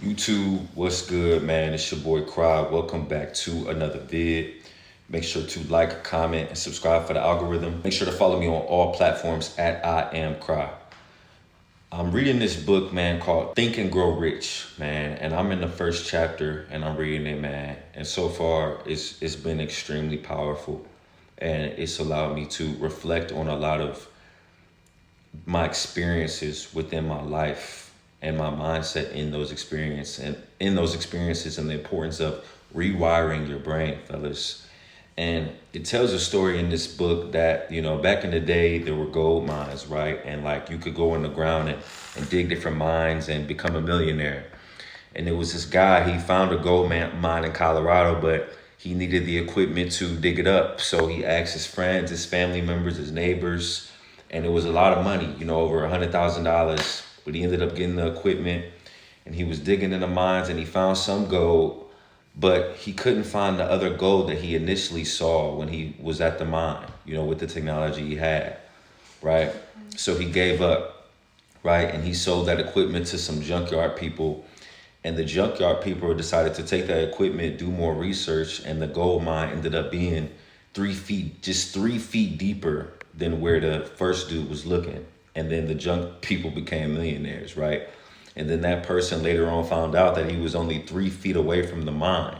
YouTube, what's good, man? It's your boy Cry. Welcome back to another vid. Make sure to like, comment, and subscribe for the algorithm. Make sure to follow me on all platforms at I Am Cry. I'm reading this book, man, called Think and Grow Rich, man, and I'm in the first chapter, and I'm reading it, man. And so far, it's been extremely powerful, and it's allowed me to reflect on a lot of my experiences within my life and my mindset in those experiences and the importance of rewiring your brain, fellas. And it tells a story in this book that, back in the day there were gold mines, right? And like you could go in the ground and dig different mines and become a millionaire. And there was this guy, he found a gold mine in Colorado, but he needed the equipment to dig it up. So he asked his friends, his family members, his neighbors, and it was a lot of money, over $100,000. But he ended up getting the equipment, and he was digging in the mines, and he found some gold, but he couldn't find the other gold that he initially saw when he was at the mine, with the technology he had, right? So he gave up, right? And he sold that equipment to some junkyard people, and the junkyard people decided to take that equipment, do more research, and the gold mine ended up being 3 feet deeper than where the first dude was looking. And then the junk people became millionaires, right? And then that person later on found out that he was only 3 feet away from the mine.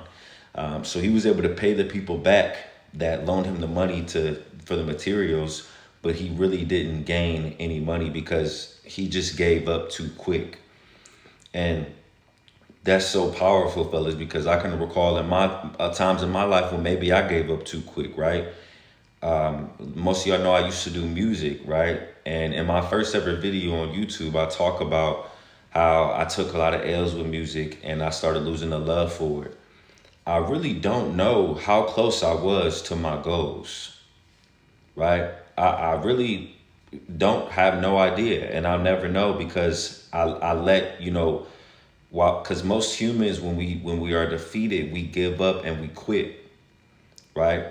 So he was able to pay the people back that loaned him the money for the materials, but he really didn't gain any money because he just gave up too quick. And that's so powerful, fellas, because I can recall in my times in my life when maybe I gave up too quick, right? Most of y'all know I used to do music, right? And in my first ever video on YouTube, I talk about how I took a lot of L's with music and I started losing the love for it. I really don't know how close I was to my goals, right? I really don't have no idea, and I'll never know because I let, because most humans, when we are defeated, we give up and we quit, right?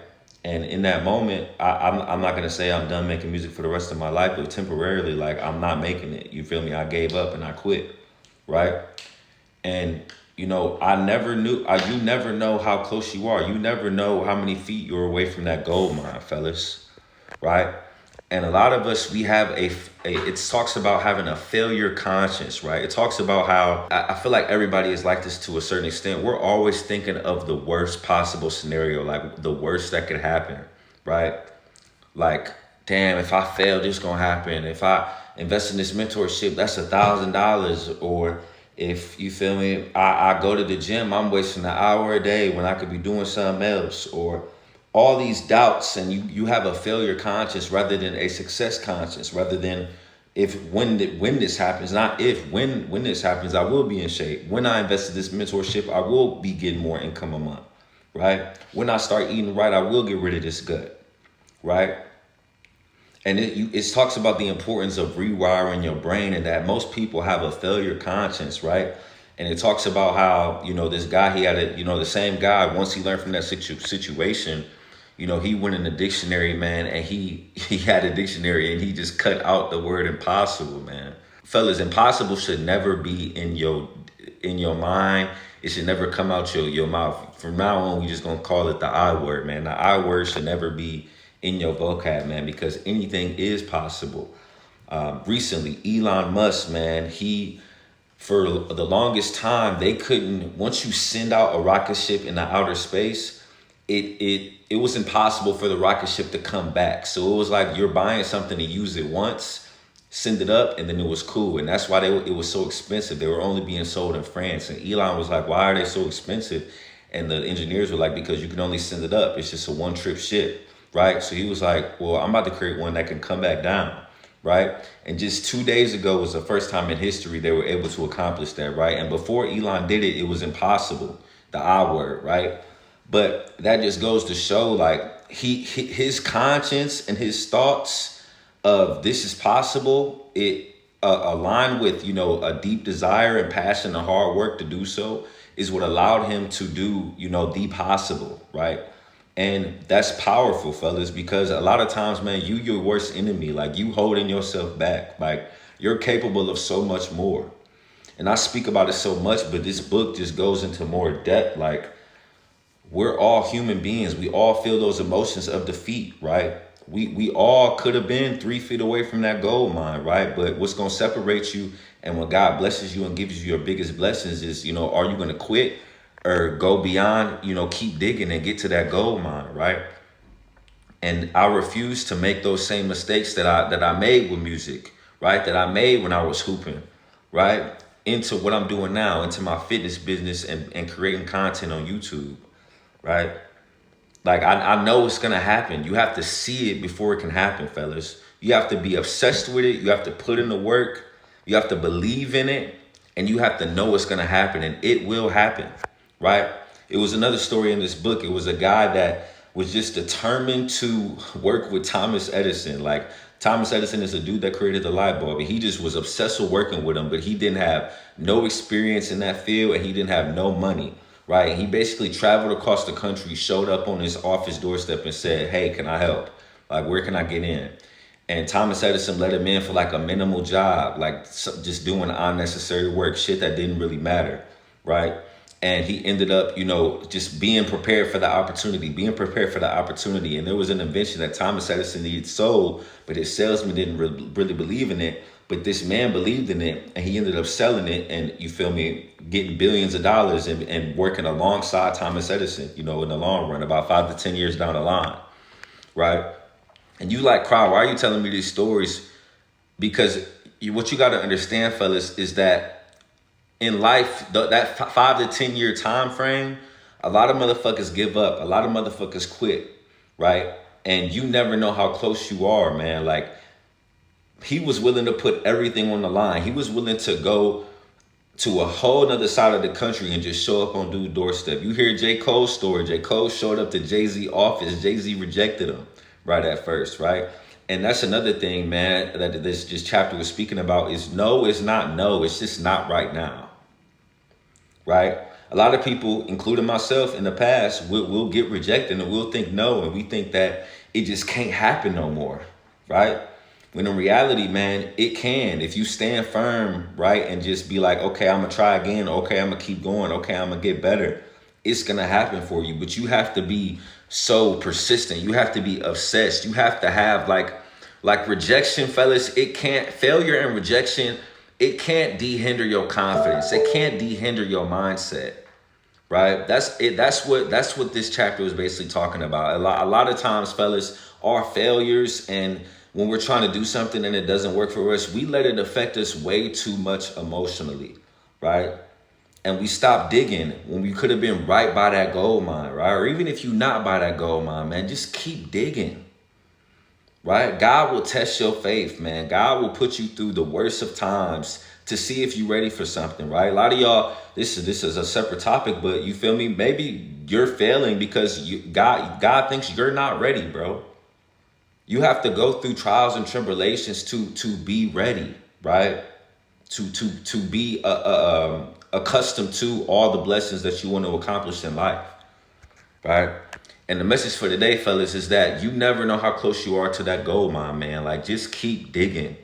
And in that moment, I'm not gonna say I'm done making music for the rest of my life, but temporarily, like I'm not making it. You feel me? I gave up and I quit, right? And I never knew. You never know how close you are. You never know how many feet you're away from that gold mine, fellas, right? And a lot of us, we have it talks about having a failure conscience, right? It talks about how I feel like everybody is like this to a certain extent. We're always thinking of the worst possible scenario, like the worst that could happen, right? Like, damn, if I fail, this gonna happen. If I invest in this mentorship, that's $1,000. Or if you feel me, I go to the gym, I'm wasting an hour a day when I could be doing something else. Or all these doubts, and you have a failure conscience rather than a success conscience, rather than when this happens, not if, when this happens, I will be in shape. When I invest in this mentorship, I will be getting more income a month, right? When I start eating right, I will get rid of this gut, right? And it talks about the importance of rewiring your brain, and that most people have a failure conscience, right? And it talks about how, this guy, he had the same guy, once he learned from that situation, he went in the dictionary, man, and he had a dictionary and he just cut out the word impossible, man. Fellas, impossible should never be in your mind. It should never come out your mouth. From now on, we just gonna call it the I word, man. The I word should never be in your vocab, man, because anything is possible. Recently, Elon Musk, man, for the longest time, they couldn't, once you send out a rocket ship into outer space, it was impossible for the rocket ship to come back. So it was like you're buying something to use it once, send it up, and then it was cool. And that's why it was so expensive. They were only being sold in France. And Elon was like, why are they so expensive? And the engineers were like, because you can only send it up. It's just a one-trip ship, right? So he was like, well, I'm about to create one that can come back down, right? And just 2 days ago was the first time in history they were able to accomplish that, right? And before Elon did it, it was impossible, the I word, right? But that just goes to show, like, his conscience and his thoughts of this is possible, it aligned with, a deep desire and passion and hard work to do so is what allowed him to do, the possible, right? And that's powerful, fellas, because a lot of times, man, your worst enemy, like you holding yourself back, like you're capable of so much more. And I speak about it so much, but this book just goes into more depth. Like, we're all human beings. We all feel those emotions of defeat, right? We all could have been 3 feet away from that gold mine, right? But what's gonna separate you, and when God blesses you and gives you your biggest blessings, is, are you gonna quit or go beyond, keep digging and get to that gold mine, right? And I refuse to make those same mistakes that I made with music, right? That I made when I was hooping, right? Into what I'm doing now, into my fitness business and creating content on YouTube, right? Like, I know it's gonna happen. You have to see it before it can happen, fellas. You have to be obsessed with it. You have to put in the work. You have to believe in it, and you have to know it's gonna happen, and it will happen, right? It was another story in this book. It was a guy that was just determined to work with Thomas Edison. Like, Thomas Edison is a dude that created the light bulb, and he just was obsessed with working with him, but he didn't have no experience in that field, and he didn't have no money. Right. He basically traveled across the country, showed up on his office doorstep and said, "Hey, can I help? Like, where can I get in?" And Thomas Edison let him in for like a minimal job, like just doing unnecessary work, shit that didn't really matter. Right. And he ended up, just being prepared for the opportunity, And there was an invention that Thomas Edison needed sold, but his salesman didn't really believe in it. But this man believed in it, and he ended up selling it, and you feel me, getting billions of dollars and working alongside Thomas Edison, in the long run, about 5 to 10 years down the line, right? And you like, Cry, why are you telling me these stories? Because what you got to understand, fellas, is that in life, that 5 to 10 year time frame, a lot of motherfuckers give up. A lot of motherfuckers quit, right? And you never know how close you are, man. Like, he was willing to put everything on the line. He was willing to go to a whole nother side of the country and just show up on dude's doorstep. You hear J. Cole's story. J. Cole showed up to Jay-Z office. Jay-Z rejected him right at first, right? And that's another thing, man, that this chapter was speaking about is no is not no. It's just not right now, right? A lot of people, including myself in the past, will get rejected and we'll think no. And we think that it just can't happen no more, right? When in reality, man, it can. If you stand firm, right, and just be like, okay, I'm going to try again. Okay, I'm going to keep going. Okay, I'm going to get better. It's going to happen for you. But you have to be so persistent. You have to be obsessed. You have to have like rejection, fellas. Failure and rejection, it can't dehinder your confidence. It can't dehinder your mindset. Right? That's it. That's what this chapter was basically talking about. A lot of times, fellas, our failures, and when we're trying to do something and it doesn't work for us, we let it affect us way too much emotionally, right? And we stop digging when we could have been right by that gold mine, right? Or even if you're not by that gold mine, man, just keep digging, right? God will test your faith, man. God will put you through the worst of times to see if you're ready for something, right? A lot of y'all, this is a separate topic, but you feel me? Maybe you're failing because God thinks you're not ready, bro. You have to go through trials and tribulations to be ready, right? To be accustomed to all the blessings that you want to accomplish in life, right? And the message for today, fellas, is that you never know how close you are to that goal, my man. Like, just keep digging.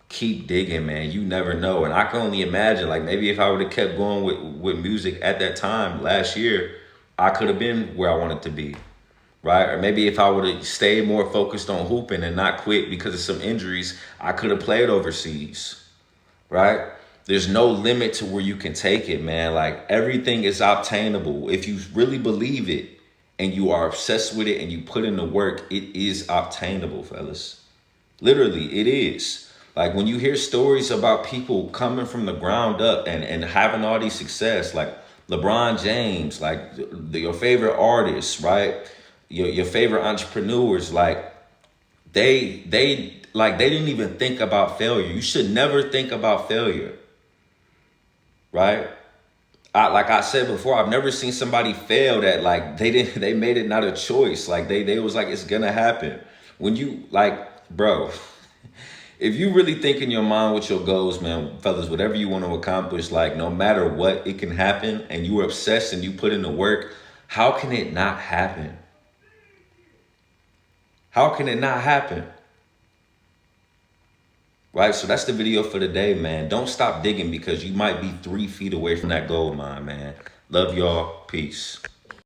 Keep digging, man. You never know. And I can only imagine, like, maybe if I would have kept going with music at that time last year, I could have been where I wanted to be. Right? Or maybe if I would have stayed more focused on hooping and not quit because of some injuries, I could have played overseas. Right? There's no limit to where you can take it, man. Like, everything is obtainable. If you really believe it and you are obsessed with it and you put in the work, it is obtainable, fellas. Literally, it is. Like, when you hear stories about people coming from the ground up and having all these success, like LeBron James, like your favorite artists, right? Your favorite entrepreneurs, like they didn't even think about failure. You should never think about failure, right? Like I said before, I've never seen somebody fail that like they made it not a choice. Like they was like, it's gonna happen. When you like, bro, if you really think in your mind with your goals, man, fellas, whatever you want to accomplish, like no matter what, it can happen, and you are obsessed and you put in the work, how can it not happen? How can it not happen? Right? So that's the video for today, man. Don't stop digging because you might be 3 feet away from that gold mine, man. Love y'all. Peace.